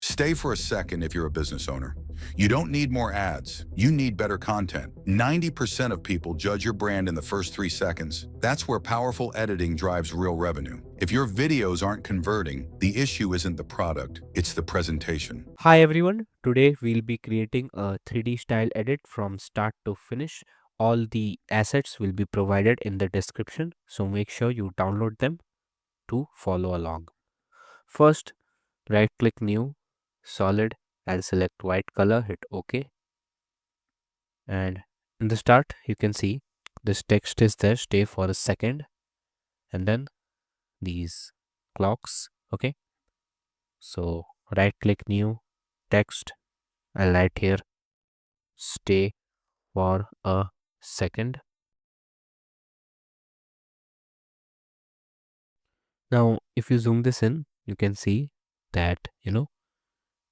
Stay for a second if you're a business owner. You don't need more ads. You need better content. 90% of people judge your brand in the first 3 seconds. That's where powerful editing drives real revenue. If your videos aren't converting, the issue isn't the product, it's the presentation. Hi everyone, today we'll be creating a 3D style edit from start to finish. All the assets will be provided in the description, so make sure you download them to follow along. First, right click new, solid, I'll select white color, hit OK. And in the start, you can see this text is there, stay for a second, and then these clocks. Okay, so right click new, text, I'll write here, stay for a second. Now, if you zoom this in, you can see that,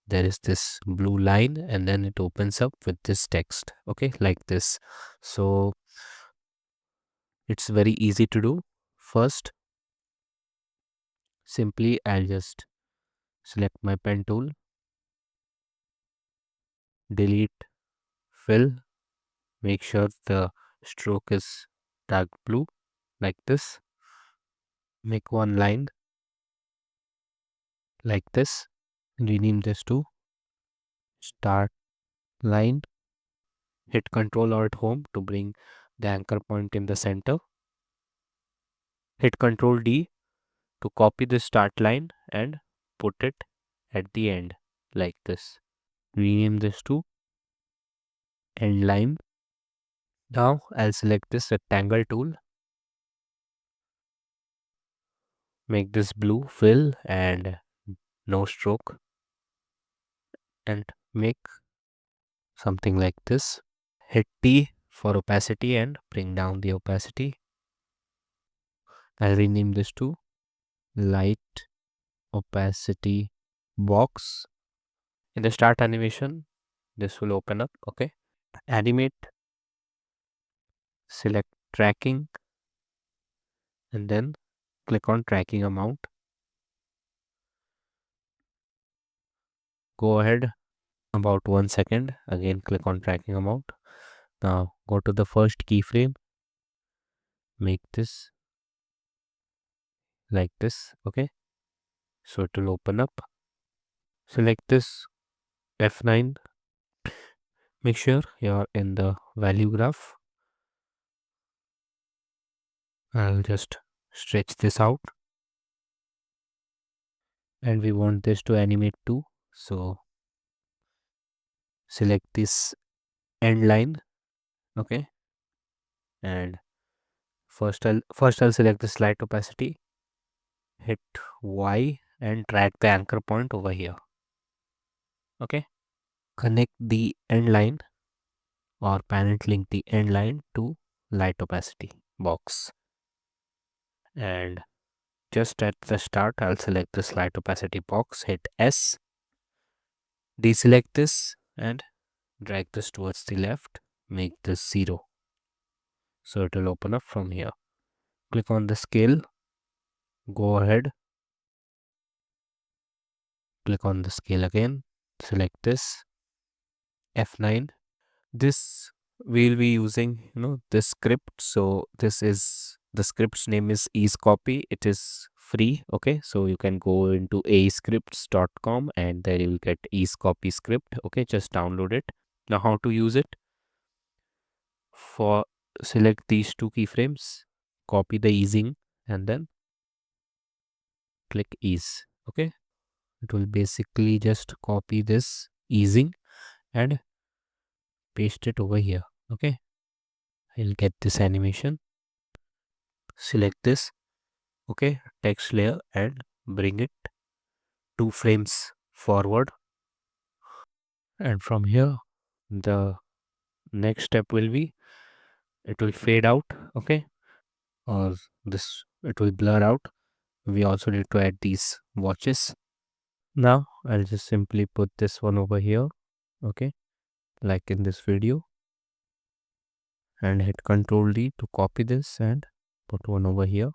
there is this blue line and then it opens up with this text, okay, like this. So it's very easy to do. First, simply I'll just select my pen tool, delete, fill, make sure the stroke is dark blue, like this. Make one line like this. Rename this to start line. Hit Ctrl or hit Home to bring the anchor point in the center. Hit Ctrl D to copy the start line and put it at the end like this. Rename this to end line. Now I'll select this rectangle tool. Make this blue, fill and no stroke, and make something like this. Hit T for opacity and bring down the opacity. I'll rename this to light opacity box. In the start animation, this will open up. Okay, animate, select tracking, and then click on tracking amount. Go ahead about 1 second. Again, click on tracking amount. Now go to the first keyframe. Make this like this. Okay, so it will open up. Select this F9. Make sure you're in the value graph. I'll just stretch this out, and we want this to animate too. So select this end line. Okay, and first I'll select the slight opacity. Hit Y and drag the anchor point over here. Okay, connect the end line or parent link the end line to light opacity box, and just at the start I'll select this light opacity box, hit S, deselect this and drag this towards the left, make this 0, so it will open up from here. Click on the scale, go ahead, click on the scale again, select this F9. This we'll be using this script, so this is the script's name is easecopy. It is free. Okay, so you can go into ascripts.com and there you will get easecopy script. Okay, just download it. Now how to use it: for select these two keyframes, copy the easing and then click ease. Okay, it will basically just copy this easing and paste it over here. Okay, I'll get this animation, select this, okay, text layer, and bring it 2 frames forward. And from here the next step will be it will fade out. Okay, or this it will blur out. We also need to add these watches. Now I'll just simply put this one over here. Okay, like in this video, and hit Ctrl D to copy this and put one over here.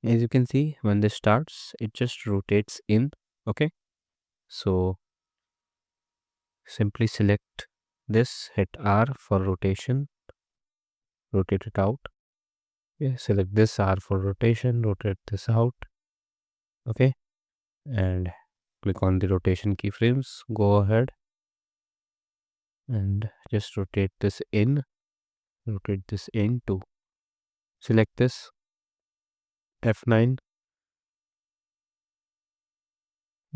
As you can see, when this starts it just rotates in. Okay, So simply select this, hit R for rotation, rotate it out. Okay, select this R for rotation, rotate this out. Okay, and click on the rotation keyframes. Go ahead and just rotate this in, rotate this in too. Select this F9,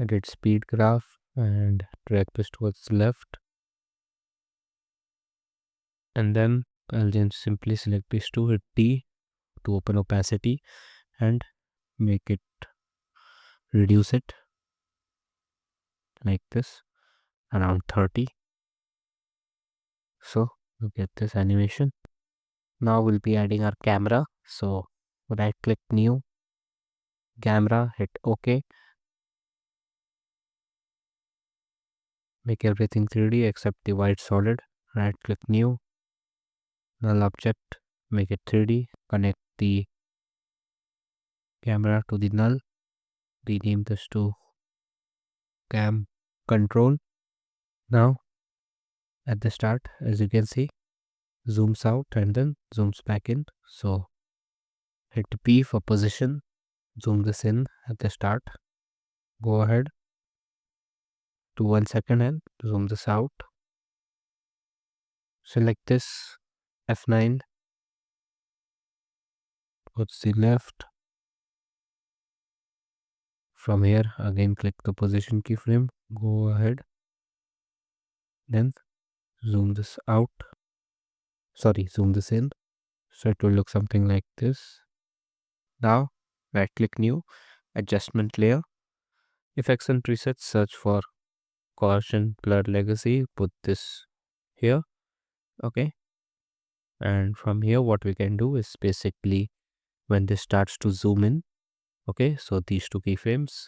edit speed graph and drag this towards the left. And then I'll just simply select these two, hit T to open opacity and make it, reduce it like this around 30. So you get this animation. Now we'll be adding our camera. So right click new, camera, hit OK. Make everything 3D except the white solid. Right click new, null object, make it 3D. Connect the camera to the null. Rename this to cam control. Now at the start, as you can see, zooms out and then zooms back in. So hit P for position, zoom this in at the start. Go ahead to 1 second and zoom this out. Select this F9 towards the left. From here again click the position keyframe. Go ahead, then zoom this out. Zoom this in. So it will look something like this. Now right click new, adjustment layer, effects and presets, search for Caution Blur Legacy, put this here. Okay, and from here what we can do is basically when this starts to zoom in, okay, so these two keyframes,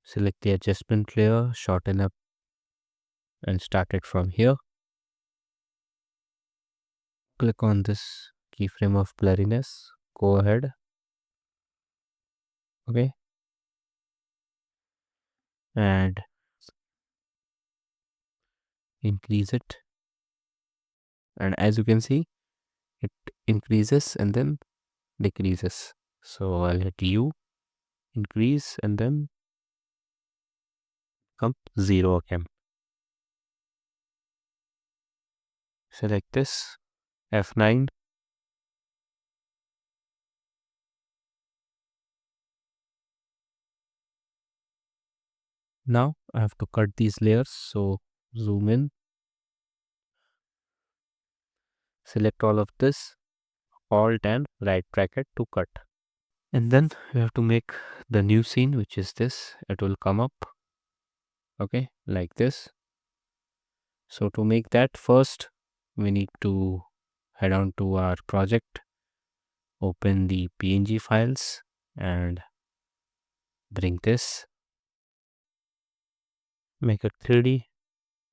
select the adjustment layer, shorten up and start it from here. Click on this keyframe of blurriness, go ahead. Okay, and increase it, and as you can see it increases and then decreases. So I'll hit U, increase, and then come 0 again. Select this F9, now I have to cut these layers, so zoom in, select all of this, Alt and right bracket to cut. And then we have to make the new scene, which is this. It will come up, okay, like this. So to make that, first we need to head on to our project, open the PNG files and bring this, make it 3D,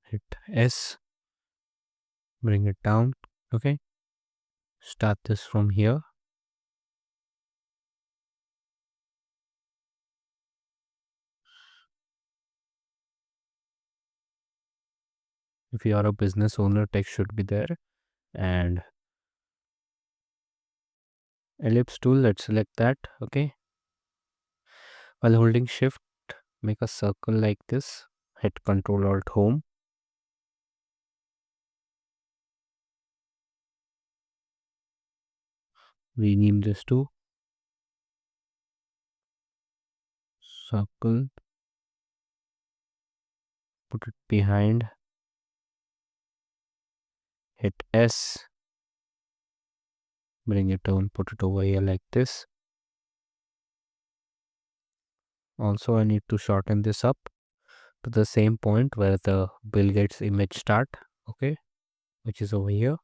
hit S, bring it down. Okay, start this from here. If you are a business owner, text should be there. And ellipse tool, let's select that. Okay, while holding shift, make a circle like this, hit Ctrl Alt Home. Rename this to circle, put it behind, hit S, bring it down, put it over here like this. Also I need to shorten this up to the same point where the Bill Gates image start, okay, which is over here.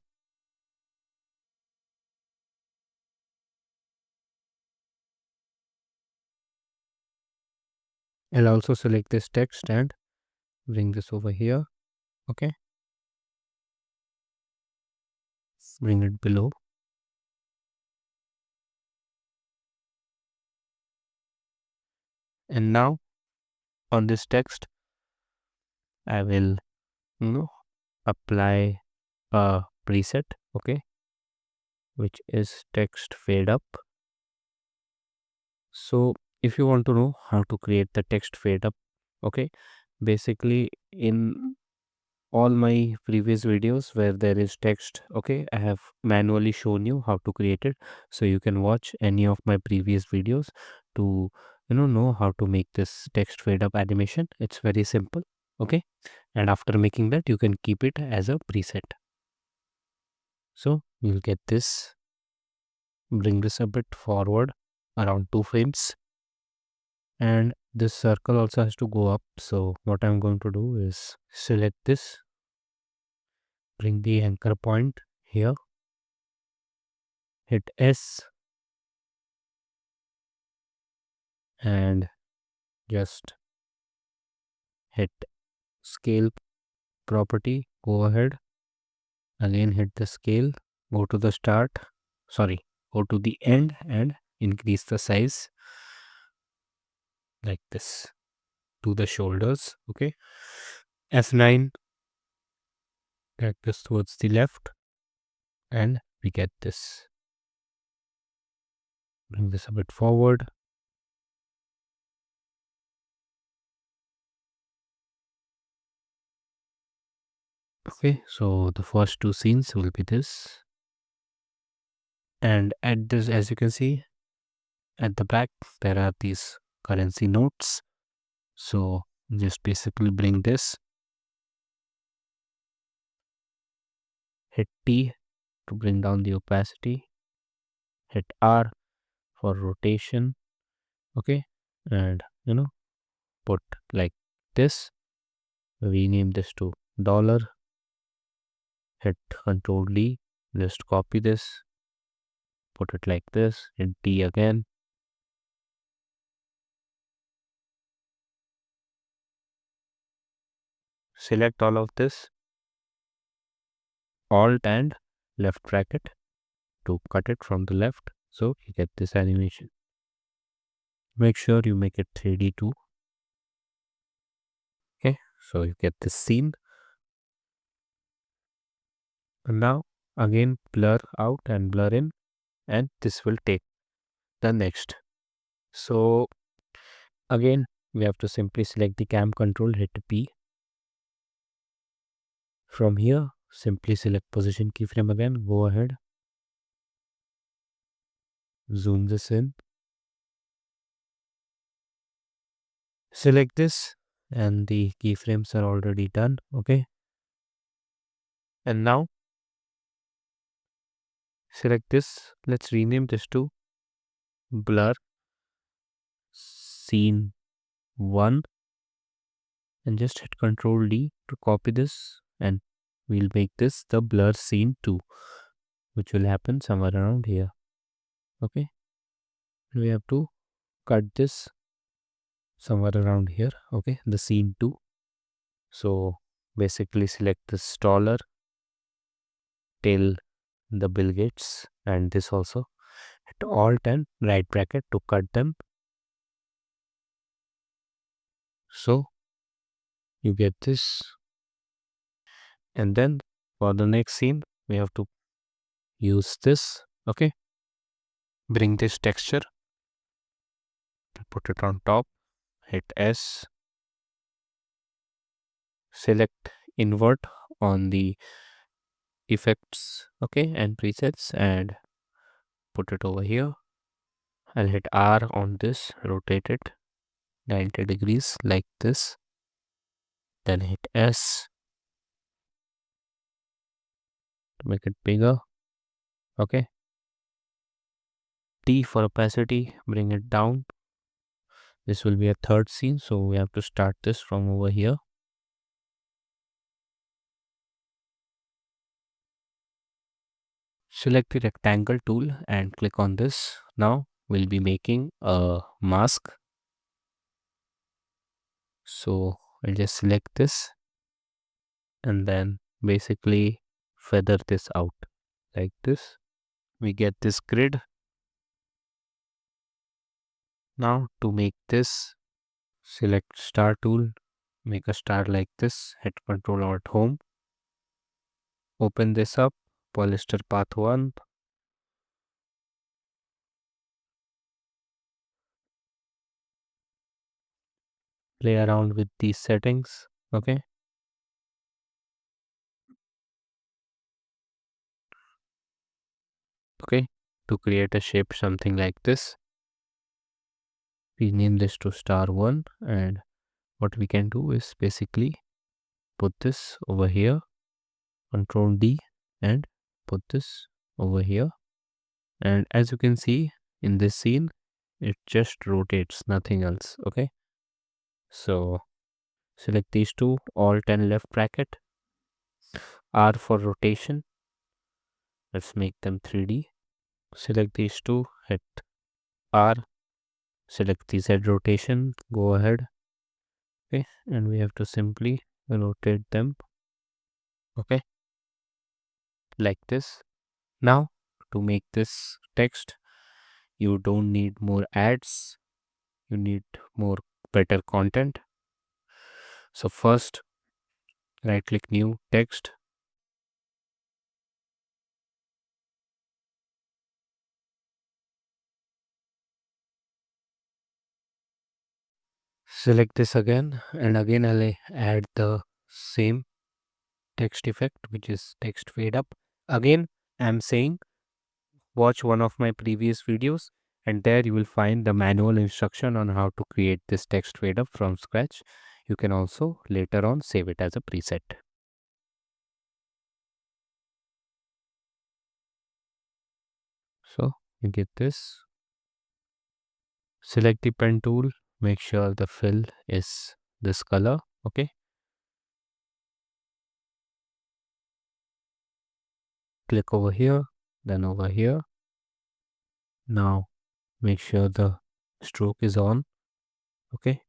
I'll also select this text and bring this over here. Okay, bring it below. And now on this text, I will apply a preset, okay, which is text fade up. So if you want to know how to create the text fade up, okay, basically in all my previous videos where there is text, okay, I have manually shown you how to create it. So you can watch any of my previous videos to know how to make this text fade up animation. It's very simple, okay, and after making that you can keep it as a preset. So you'll get this, bring this a bit forward around 2 frames, and this circle also has to go up. So what I'm going to do is select this, bring the anchor point here, hit S, and just hit scale property, go ahead, again hit the scale, go to the start, go to the end and increase the size like this to the shoulders, okay. F9, drag this towards the left, and we get this. Bring this a bit forward. Okay, so the first two scenes will be this. And at this, as you can see, at the back, there are these currency notes. So just basically bring this, hit T to bring down the opacity, hit R for rotation, okay, and put like this, rename this to dollar, hit Control D, just copy this, put it like this, hit D again, select all of this, Alt and left bracket to cut it from the left, so you get this animation. Make sure you make it 3D too. Okay, so you get this scene. And now again blur out and blur in, and this will take the next. So again we have to simply select the cam control, hit P. From here simply select position keyframe again, go ahead, zoom this in, select this, and the keyframes are already done, okay. And now select this, let's rename this to blur scene 1, and just hit Control D to copy this, and we'll make this the blur scene 2, which will happen somewhere around here, okay. We have to cut this somewhere around here, okay, the scene 2. So basically select this dollar till the Bill Gates, and this also, hit Alt and right bracket to cut them. So you get this, and then for the next scene we have to use this, okay. Bring this texture, put it on top, hit S, select invert on the effects, okay, and presets, and put it over here. I'll hit R on this, rotate it 90 degrees like this, then hit S to make it bigger, okay. T for opacity, bring it down. This will be a third scene, so we have to start this from over here. Select the rectangle tool and click on this. Now we'll be making a mask. So I'll just select this and then basically feather this out like this. We get this grid. Now to make this, select star tool, make a star like this, hit Control Alt Home, open this up, polyester path 1, play around with these settings, okay. Okay, to create a shape something like this, we name this to star 1, and what we can do is basically put this over here, Control D, and put this over here. And as you can see in this scene, it just rotates, nothing else. Okay, so select these two, Alt and left bracket, R for rotation. Let's make them 3D. Select these two, hit R, select the Z rotation, go ahead. Okay, and we have to simply rotate them. Okay, like this. Now to make this text, you don't need more ads, you need more better content. So first, right click, new text, select this again, and again I'll add the same text effect, which is text fade up. Again, I'm saying watch one of my previous videos, and there you will find the manual instruction on how to create this text fade up from scratch. You can also later on save it as a preset. So you get this. Select the pen tool, make sure the fill is this color. Okay, click over here, then over here. Now make sure the stroke is on. Okay,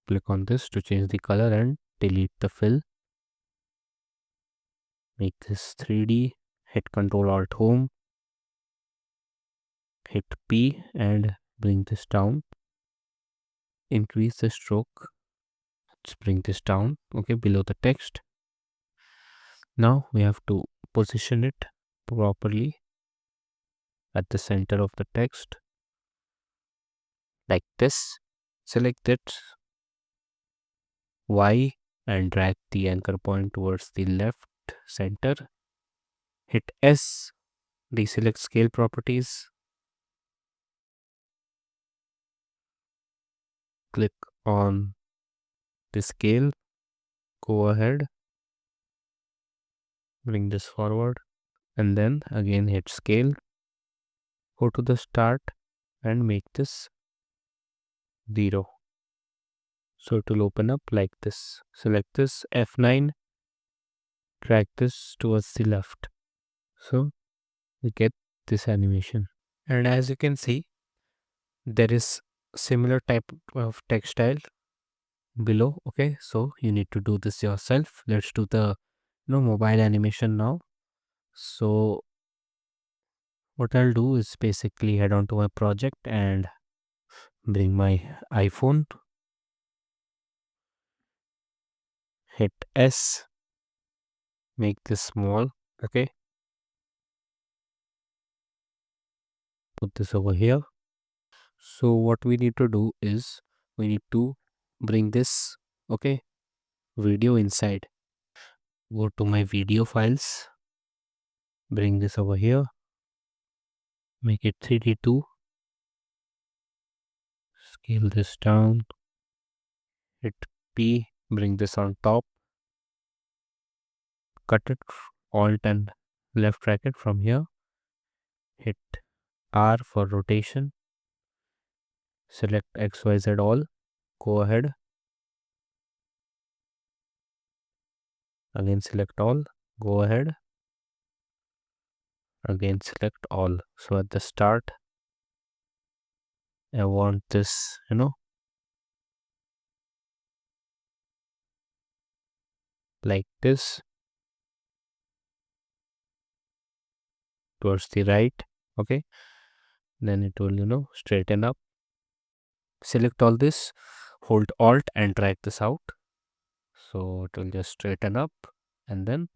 click on this to change the color and delete the fill. Make this 3D, hit Control Alt Home, hit P and bring this down. Increase the stroke, let's bring this down, okay, below the text. Now we have to position it properly at the center of the text like this. Select it Y and drag the anchor point towards the left center. Hit S, deselect scale properties, click on the scale, go ahead, bring this forward, and then again hit scale, go to the start and make this 0. So it will open up like this. Select this F9, drag this towards the left. So we get this animation. And as you can see, there is similar type of textile below. Okay, so you need to do this yourself. Let's do the mobile animation now. So what I'll do is basically head on to my project and bring my iPhone, hit S, make this small. Okay, put this over here. So what we need to do is we need to bring this, okay, video inside. Go to my video files, bring this over here, make it 3D2, scale this down, hit P, bring this on top, cut it, Alt and left bracket from here, hit R for rotation, select XYZ all, go ahead, again select all, go ahead, again select all. So at the start I want this, like this, towards the right. Okay, then it will straighten up. Select all this, hold Alt and drag this out. So it will just straighten up, and then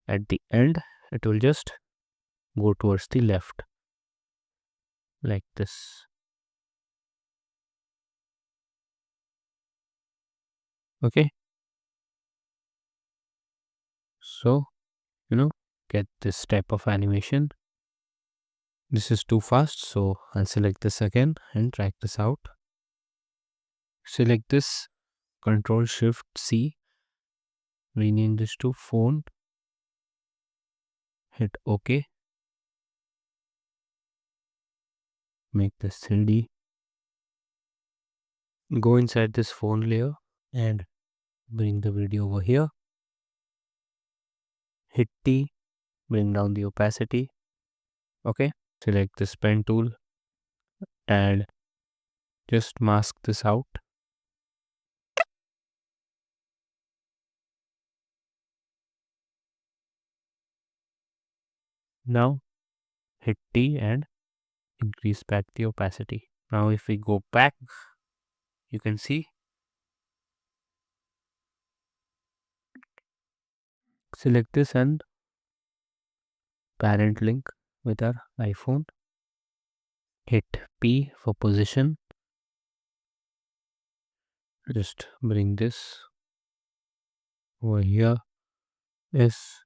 at the end it will just go towards the left like this. Okay, so get this type of animation. This is too fast, so I'll select this again and drag this out. Select this, Control Shift C, rename this to phone, hit OK, make this 3D. Go inside this phone layer and bring the video over here. Hit T, bring down the opacity. Okay, select this pen tool and just mask this out. Now hit T and increase back the opacity. Now if we go back, you can see, select this and parent link with our iPhone. Hit P for position. Just bring this over here. S,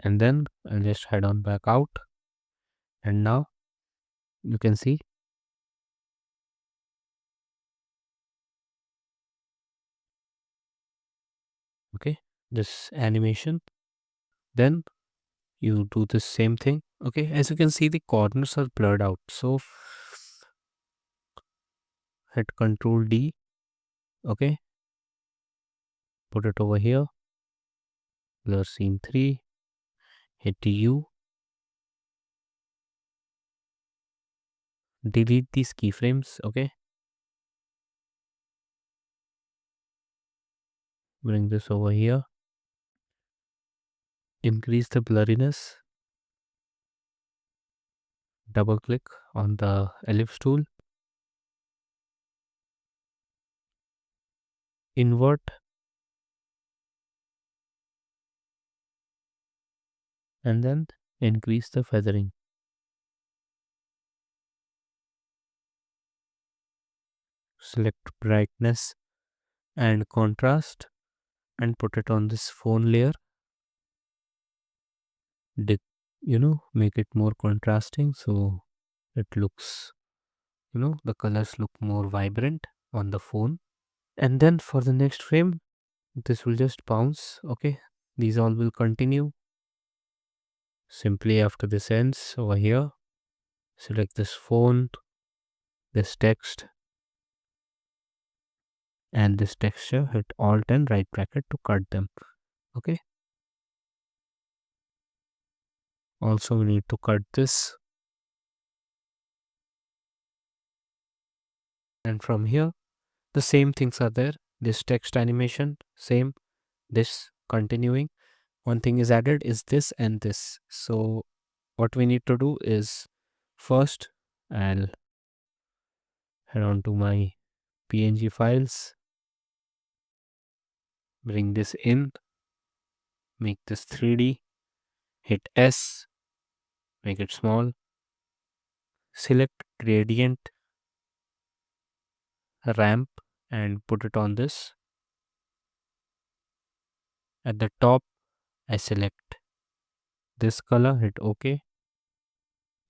and then I'll just head on back out, and now you can see okay this animation. Then you do the same thing. Okay, as you can see, the corners are blurred out, so hit Control D. Okay, put it over here, blur scene 3, hit U, delete these keyframes. Okay, bring this over here, increase the blurriness, double click on the ellipse tool, invert, and then increase the feathering. Select brightness and contrast and put it on this phone layer. Make it more contrasting so it looks, the colors look more vibrant on the phone. And then for the next frame, this will just bounce. Okay, these all will continue. Simply after this ends, over here, select this phone, this text, and this texture, hit Alt and right bracket to cut them. Okay, also we need to cut this, and from here the same things are there. This text animation, same, this continuing. One thing is added is this and this. So what we need to do is, first I'll head on to my PNG files, bring this in, make this 3D, hit S, make it small, select gradient ramp and put it on this. At the top I select this color, hit OK,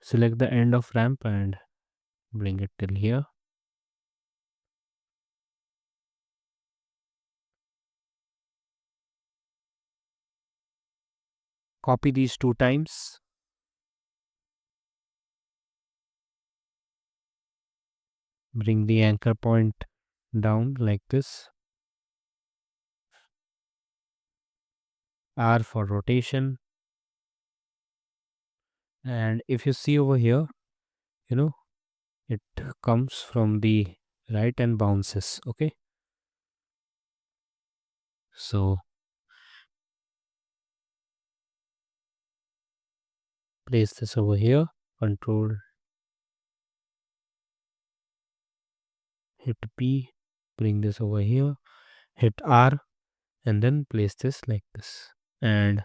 select the end of ramp and bring it till here. Copy these 2 times. Bring the anchor point down like this. R for rotation. And if you see over here, it comes from the right and bounces. Okay, so place this over here, control, hit P, bring this over here, hit R, and then place this like this. And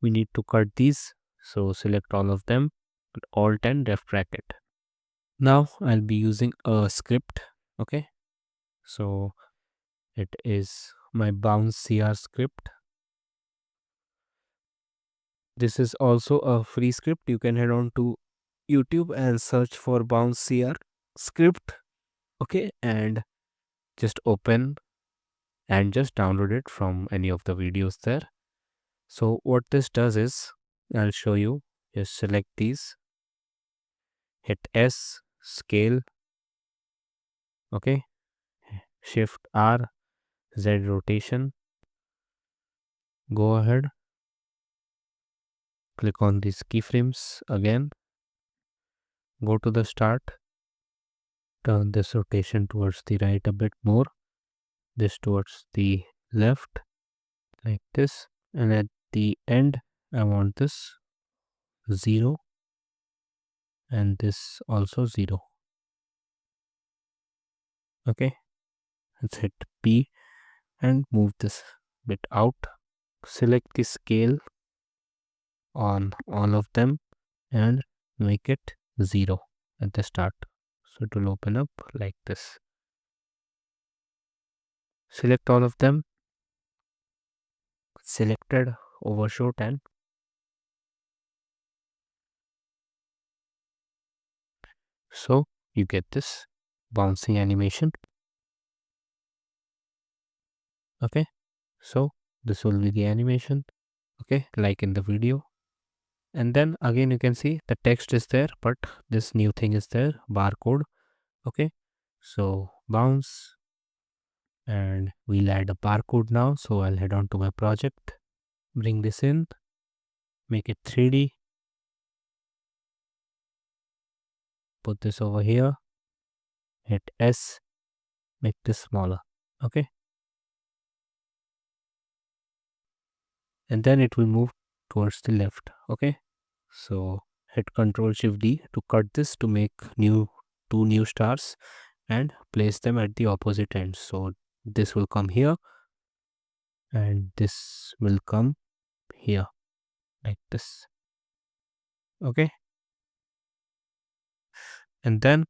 we need to cut these, so select all of them, Alt and left bracket. Now I'll be using a script. Okay, so it is my bounce CR script. This is also a free script. You can head on to YouTube and search for bounce CR script. Okay, and just open and just download it from any of the videos there. So what this does is, I'll show you. Just select these, hit S, scale, okay, shift R, Z rotation, go ahead, click on these keyframes again, go to the start, turn this rotation towards the right a bit more, this towards the left, like this, and at the end I want this 0 and this also 0. Okay, let's hit P and move this bit out. Select the scale on all of them and make it 0 at the start. So it will open up like this. Select all of them, selected, overshoot, and so you get this bouncing animation. Okay, so this will be the animation, okay, like in the video. And then again you can see the text is there, but this new thing is there, barcode. Okay, so bounce, and we'll add a barcode now. So I'll head on to my project, bring this in, make it 3D, put this over here, hit S, make this smaller. Okay, and then it will move towards the left. Okay, so hit Ctrl Shift D to cut this, to make two new stars and place them at the opposite ends. So this will come here and this will come here, like this. Okay, and then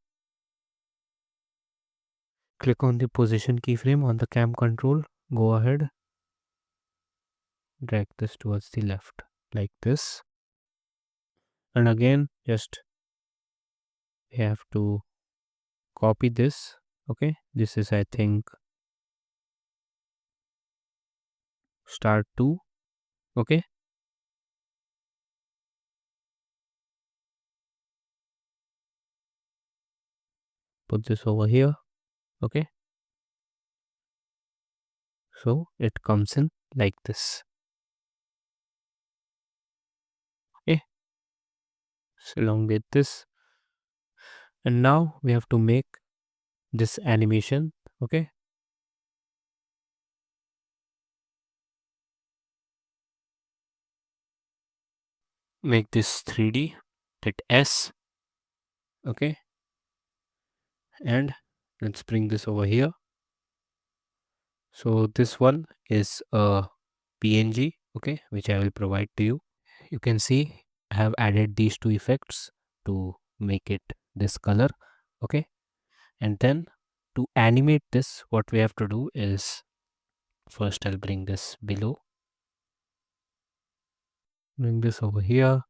click on the position keyframe on the cam control, go ahead, drag this towards the left like this, and again just we have to copy this. Okay, this is I think start 2. Okay, put this over here. Okay, so it comes in like this. Okay, so elongate this, and now we have to make this animation. Okay, make this 3D, hit S. Okay, and let's bring this over here. So this one is a PNG, okay, which I will provide to you. You can see I have added these two effects to make it this color. Okay, and then to animate this, what we have to do is, first I'll bring this below, bring this over here,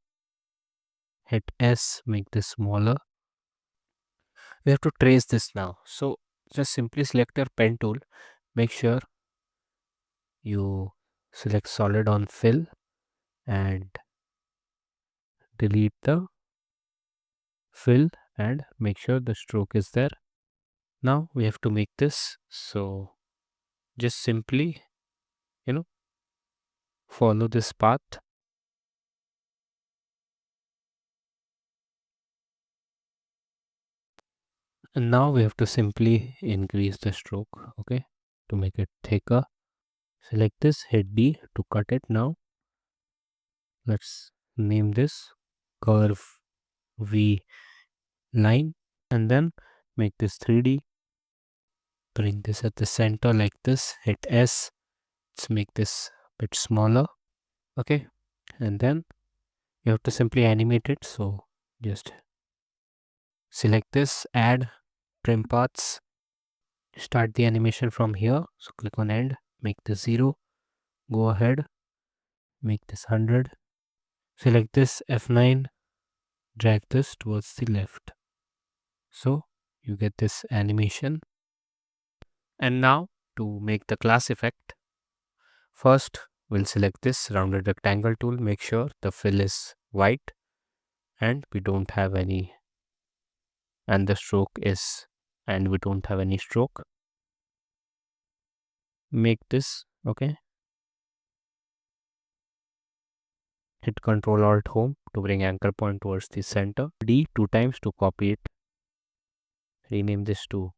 hit S, make this smaller. We have to trace this now. So just simply select your pen tool, make sure you select solid on fill and delete the fill and make sure the stroke is there. Now we have to make this, so just simply follow this path, and now we have to simply increase the stroke, okay, to make it thicker. Select this, hit D to cut it. Now let's name this curve V line, and then make this 3D. Bring this at the center like this, hit S. Let's make this a bit smaller. Okay, and then you have to simply animate it. So just select this, add trim paths, start the animation from here. So click on end, make this 0, go ahead, make this 100, select this F9, drag this towards the left. So you get this animation. And now to make the class effect, first we'll select this rounded rectangle tool, make sure the fill is white and we don't have any, and the stroke is, and we don't have any stroke. Make this, okay, hit Ctrl Alt Home to bring anchor point towards the center, D 2 times to copy it, rename this to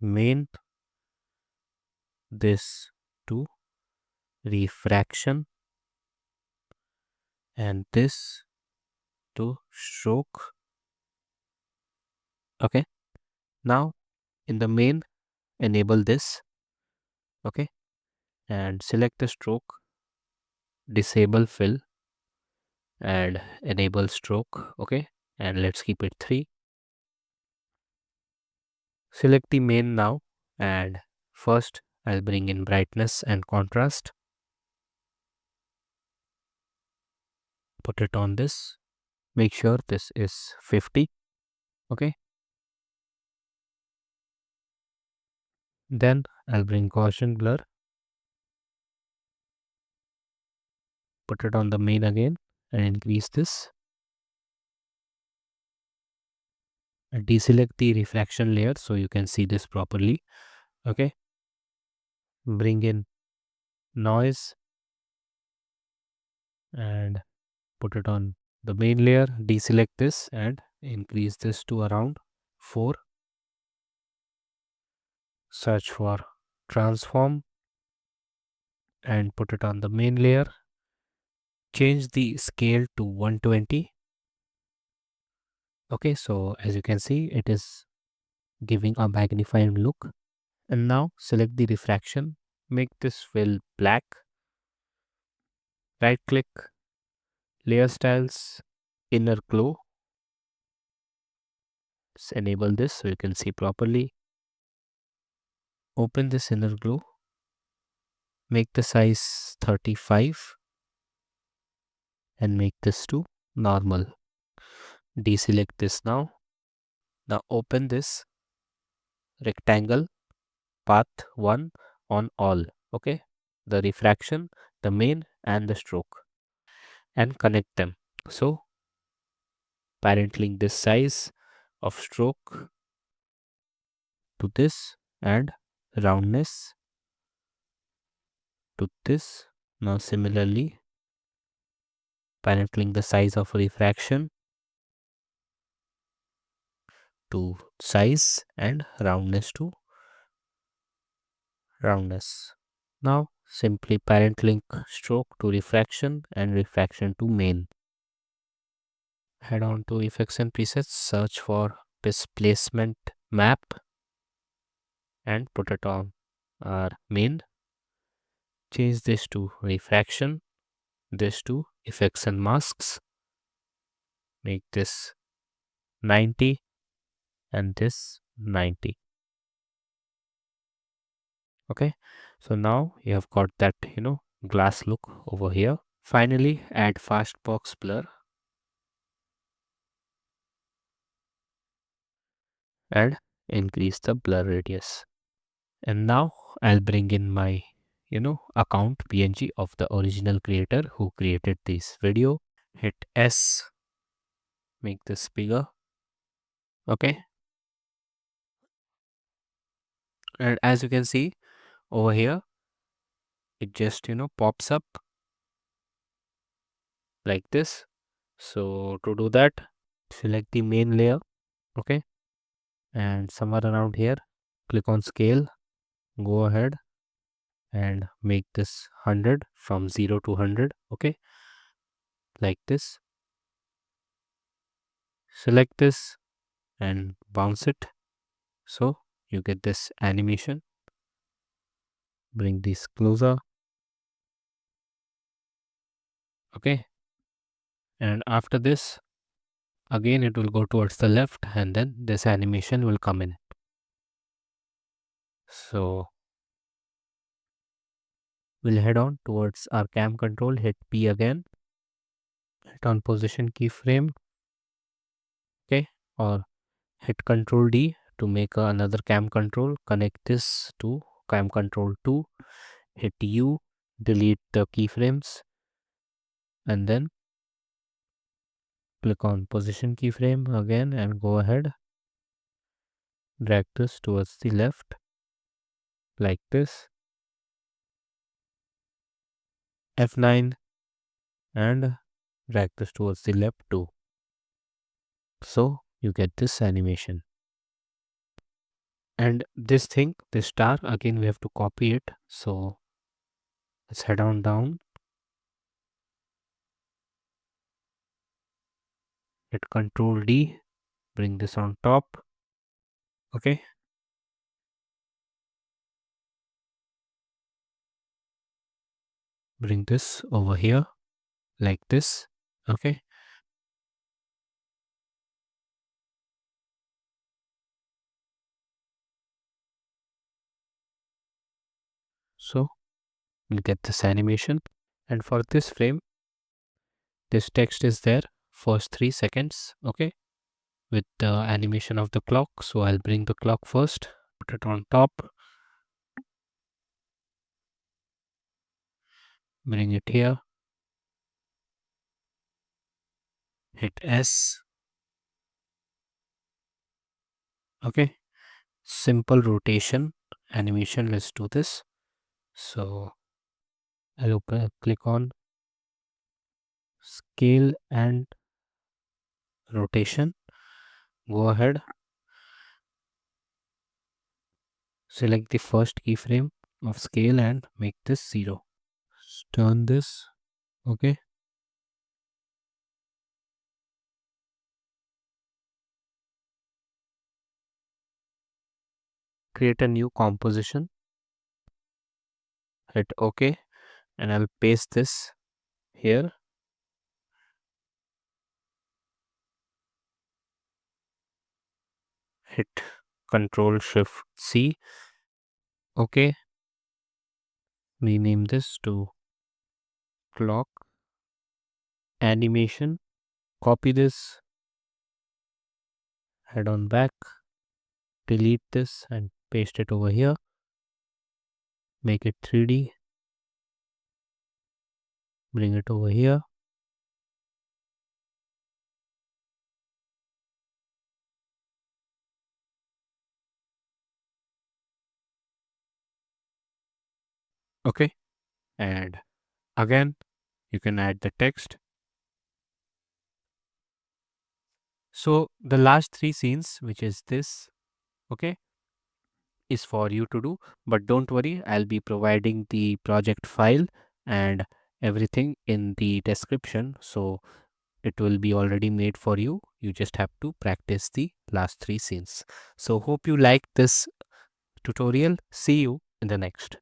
main, this to refraction, and this to stroke. Okay, now in the main, enable this, okay, and select the stroke, disable fill and enable stroke, okay, and let's keep it 3. Select the main now, and first I'll bring in brightness and contrast, put it on this, make sure this is 50, okay, then I'll bring Gaussian blur, put it on the main again and increase this, and deselect the refraction layer so you can see this properly, okay, bring in noise and put it on the main layer, deselect this and increase this to around 4. Search for transform and put it on the main layer. Change the scale to 120. Okay, so as you can see, it is giving a magnified look. And now select the refraction, make this fill black, right click, layer styles, inner glow. Let's enable this so you can see properly. Open this inner glow, make the size 35 and make this to normal. Deselect this now. Now open this rectangle path 1 on all, okay, the refraction, the main and the stroke, and connect them. So parent link this size of stroke to this and roundness to this. Now similarly parent link the size of refraction to size and roundness to roundness. Now simply parent link stroke to refraction and refraction to main. Head on to effects and presets, search for displacement map and put it on our main. Change this to refraction, this to effects and masks. Make this 90 and this 90. Okay, so now you have got that, glass look over here. Finally, add fastbox blur and increase the blur radius. And now I'll bring in my account PNG of the original creator who created this video. Hit S, make this bigger, okay, and as you can see over here it just pops up like this. So to do that, select the main layer, okay, and somewhere around here click on scale, go ahead and make this 100 from 0 to 100, okay, like this. Select this and bounce it. So you get this animation. Bring this closer. Okay. And after this, again it will go towards the left and then this animation will come in. So we'll head on towards our cam control, hit P again, hit on position keyframe, okay, or hit Control D to make another cam control, connect this to cam control 2, hit U, delete the keyframes, and then click on position keyframe again and go ahead, drag this towards the left like this, F9, and drag this towards the left too. So you get this animation. And this thing, this star, again we have to copy it. So let's head on down, hit Control D, bring this on top. Okay. Bring this over here like this. Okay. So we'll get this animation. And for this frame, this text is there first 3 seconds. Okay. With the animation of the clock. So I'll bring the clock first, put it on top, bring it here, hit S. Okay. Simple rotation animation. Let's do this. So I'll click on scale and rotation. Go ahead, select the first keyframe of scale and make this 0. Turn this. Okay. Create a new composition. Hit OK. And I'll paste this here. Hit Control Shift C. Okay. Rename this to clock animation. Copy this. Head on back. Delete this and paste it over here. Make it 3D. Bring it over here. Okay. And again, you can add the text. So the last 3 scenes, which is this, okay, is for you to do, but don't worry, I'll be providing the project file and everything in the description, so it will be already made for you. You just have to practice the last 3 scenes. So hope you like this tutorial. See you in the next.